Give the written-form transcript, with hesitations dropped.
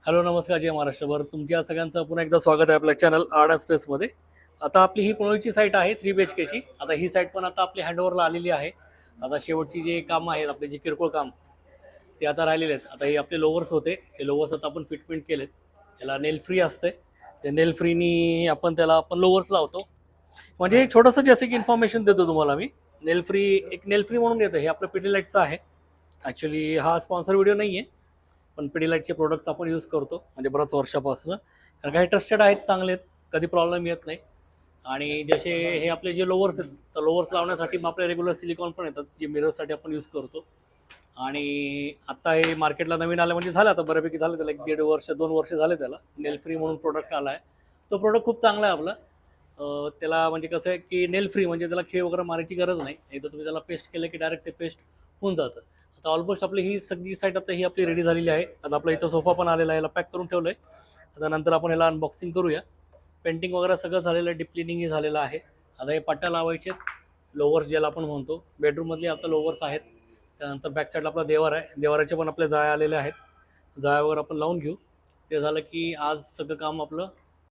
Hello नमस्कार जय महाराष्ट्रभर तुमच्या सगळ्यांचं पुन्हा एकदा स्वागत आहे आपल्या चॅनल आर्ट अँड स्पेसमध्ये। आता आपली ही पनवेलची साईट आहे 3 BHKची। आता ही साईट पण आता आपली हँडओव्हरला आलेली आहे। आता शेवटची जे काम आहेत आपले जे किरकोळ काम ते आता राहिलेले आहेत। आता हे आपले लोवर्स होते, हे लोवर्स आता आपण फिटमेंट केलेत। याला नेल फ्री असते, ते नेल फ्रीनी आपण लोवर्स लावतो। म्हणजे एक छोटंसं जसं की इन्फॉर्मेशन देतो तुम्हाला मी। नेल फ्री म्हणून देतो, हे आपलं पिडीलाइटचं आहे। ॲक्च्युली हा स्पॉन्सर व्हिडिओ नाही आहे, पण पिडीलाइटचे प्रोडक्ट्स आपण यूज करतो म्हणजे बऱ्याच वर्षापासून। कारण काही ट्रस्टेड आहेत, चांगले आहेत, कधी प्रॉब्लेम येत नाही। आणि जसे हे आपले जे लोवर्स आहेत, तर लोवर्स लावण्यासाठी मग आपले रेग्युलर सिलिकॉन पण येतात, जे मिररसाठी आपण यूज करतो। आणि आता हे मार्केटला नवीन आलं म्हणजे झालं, आता बऱ्यापैकी झालं त्याला 1.5 वर्ष 2 वर्ष झाले त्याला। नेल फ्री म्हणून प्रोडक्ट आला आहे, तो प्रोडक्ट खूप चांगला आहे आपला। त्याला म्हणजे कसं आहे की नेल फ्री म्हणजे त्याला खीळ वगैरे मारायची गरज नाही, एकदा तुम्ही त्याला पेस्ट केलं की डायरेक्ट ते पेस्ट होऊन जातं। आता ऑलमोस्ट आपली ही सगळी साईट आता ही आपली रेडी झालेली आहे। आता आपला इथं सोफा पण आलेला आहे, याला पॅक करून ठेवलं आहे। आता नंतर आपण याला अनबॉक्सिंग करूया। पेंटिंग वगैरे सगळं झालेलं आहे, डीप क्लिनिंगही झालेलं आहे। आता हे पट्ट्या लावायचे, लोवर्स ज्याला आपण म्हणतो, बेडरूममधले आता लोवर्स आहेत। त्यानंतर बॅक साईडला आपला देवार आहे, देवाराचे पण आपले जाळे आलेले आहेत, जाळ्यावर आपण लावून घेऊ। ते झालं की आज सगळं काम आपलं